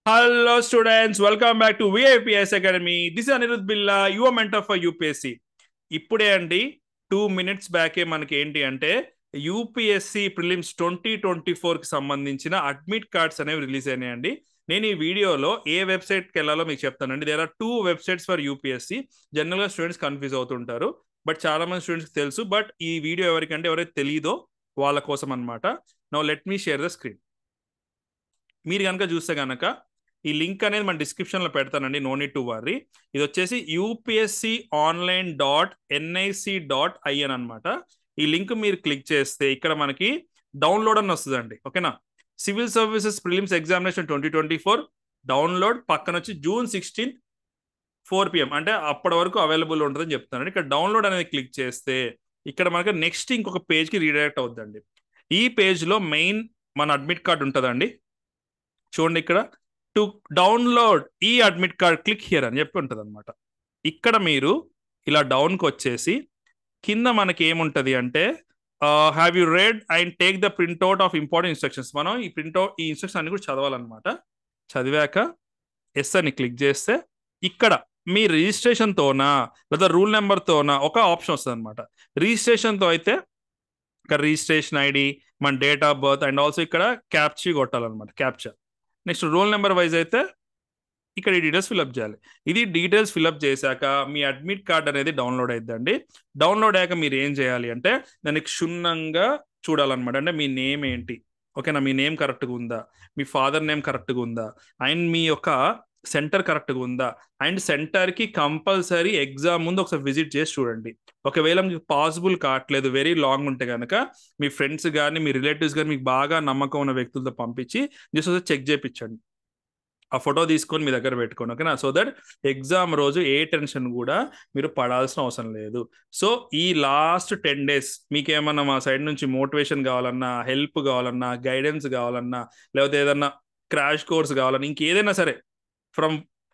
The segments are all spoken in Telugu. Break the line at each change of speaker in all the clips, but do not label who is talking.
Hello students, welcome back to VIPS Academy. This is Anirudh Billa, your mentor for UPSC. ఇప్పుడే అండి 2 minutes బ్యాకే మనకి ఏంటి అంటే యూపీఎస్సి ప్రిలిమ్స్ 2024కి సంబంధించిన అడ్మిట్ కార్డ్స్ అనేవి రిలీజ్ అయినాయండి. నేను ఈ వీడియోలో ఏ వెబ్సైట్కి వెళ్ళాలో మీకు చెప్తానండి. There are 2 websites for UPSC. జనరల్గా స్టూడెంట్స్ కన్ఫ్యూజ్ అవుతుంటారు, బట్ చాలా మంది స్టూడెంట్స్కి తెలుసు. బట్ ఈ వీడియో ఎవరైతే తెలియదో వాళ్ళ కోసం అనమాట. Now let me share the screen. మీరు కనుక చూస్తే కనుక ఈ లింక్ అనేది మన డిస్క్రిప్షన్లో పెడతానండి, నో నీడ్ టు వర్రీ. ఇది వచ్చేసి upsconline.nic.in అనమాట. ఈ లింక్ మీరు క్లిక్ చేస్తే ఇక్కడ మనకి డౌన్లోడ్ అని వస్తుందండి. ఓకేనా, civil services prelims examination 2024 download, పక్కన వచ్చి June 16 4 PM అంటే అప్పటి వరకు అవైలబుల్ ఉంటుందని చెప్తానండి. ఇక్కడ డౌన్లోడ్ అనేది క్లిక్ చేస్తే ఇక్కడ మనకి నెక్స్ట్ ఇంకొక పేజ్కి రీడైరెక్ట్ అవుతుందండి. ఈ పేజ్లో మెయిన్ మన అడ్మిట్ కార్డ్ ఉంటుందండి. చూడండి, ఇక్కడ టు డౌన్లోడ్ ఈ అడ్మిట్ కార్డ్ క్లిక్ హియర్ అని చెప్పి ఉంటుంది అనమాట. ఇక్కడ మీరు ఇలా డౌన్కి వచ్చేసి కింద మనకి ఏముంటుంది అంటే have you red and take the printout of important instructions. మనం ఈ ఇన్స్ట్రక్షన్ అన్ని కూడా చదవాలన్నమాట. చదివాక ఎస్ అని క్లిక్ చేస్తే ఇక్కడ మీ రిజిస్ట్రేషన్తోనా లేదా రూల్ నెంబర్తోనా ఒక ఆప్షన్ వస్తుంది అనమాట. రిజిస్ట్రేషన్తో అయితే ఇక్కడ రిజిస్ట్రేషన్ ఐడి, మన date of birth and also ఇక్కడ క్యాప్చీ కొట్టాలన్నమాట, capture. Next roll number wise అయితే ఇక్కడ ఈ డీటెయిల్స్ ఫిల్అప్ చేయాలి. ఇది డీటెయిల్స్ ఫిల్అప్ చేశాక మీ అడ్మిట్ కార్డ్ అనేది డౌన్లోడ్ అవుతుందండి. డౌన్లోడ్ అయ్యాక మీరు ఏం చేయాలి అంటే దాన్ని క్షుణ్ణంగా చూడాలన్నమాట. అంటే మీ నేమ్ ఏంటి, ఓకేనా, మీ నేమ్ కరెక్ట్గా ఉందా, మీ ఫాదర్ నేమ్ కరెక్ట్గా ఉందా, అండ్ మీ యొక్క సెంటర్ కరెక్ట్గా ఉందా, అండ్ సెంటర్కి కంపల్సరీ ఎగ్జామ్ ముందు ఒకసారి విజిట్ చేసి చూడండి. ఒకవేళ మీకు పాసిబుల్ కావట్లేదు, వెరీ లాంగ్ ఉంటే కనుక మీ ఫ్రెండ్స్ కానీ మీ రిలేటివ్స్ కానీ మీకు బాగా నమ్మకం ఉన్న వ్యక్తులతో పంపించి జస్ట్ చెక్ చేయించండి. ఆ ఫోటో తీసుకొని మీ దగ్గర పెట్టుకోండి, ఓకేనా. సో దట్ ఎగ్జామ్ రోజు ఏ టెన్షన్ కూడా మీరు పడాల్సిన అవసరం లేదు. సో ఈ లాస్ట్ 10 days మీకేమన్నా మా సైడ్ నుంచి మోటివేషన్ కావాలన్నా, హెల్ప్ కావాలన్నా, గైడెన్స్ కావాలన్నా, లేకపోతే ఏదన్నా క్రాష్ కోర్స్ కావాలన్నా, ఇంకేదైనా సరే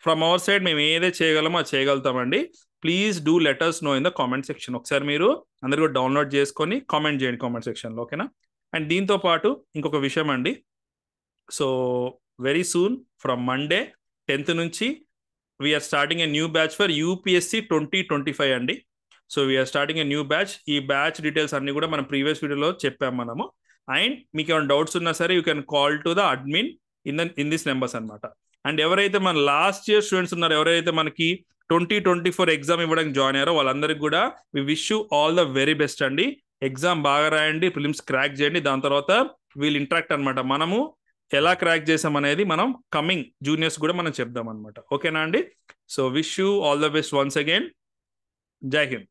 ఫ్రమ్ అవర్ సైడ్ మేము ఏదైతే చేయగలమో అది చేయగలుగుతామండి. Please do let us know in the comment section. ఒకసారి మీరు అందరు కూడా డౌన్లోడ్ చేసుకొని కామెంట్ చేయండి కామెంట్ సెక్షన్లో, ఓకేనా. అండ్ దీంతో పాటు ఇంకొక విషయం అండి. So very soon from Monday 10th నుంచి we are starting a new batch for UPSC 2025 అండి. So we are starting a new batch. ఈ బ్యాచ్ డీటెయిల్స్ అన్ని కూడా మనం ప్రీవియస్ వీడియోలో చెప్పాము మనము. అండ్ మీకు ఏమైనా డౌట్స్ ఉన్నా సరే you can call to the admin in this numbers అనమాట. అండ్ ఎవరైతే మన లాస్ట్ ఇయర్ స్టూడెంట్స్ ఉన్నారో, ఎవరైతే మనకి 2024 ఎగ్జామ్ ఇవ్వడానికి జాయిన్ అయ్యారో వాళ్ళందరికీ కూడా we wish you all the very best అండి. ఎగ్జామ్ బాగా రాయండి, ప్రిలిమ్స్ క్రాక్ చేయండి. దాని తర్వాత వీల్ ఇంటరాక్ట్ అనమాట. మనము ఎలా క్రాక్ చేసాం అనేది మనం కమింగ్ జూనియర్స్ కూడా మనం చెప్దాం అనమాట, ఓకేనా అండి. So wish you all the best once again. జై హింద్.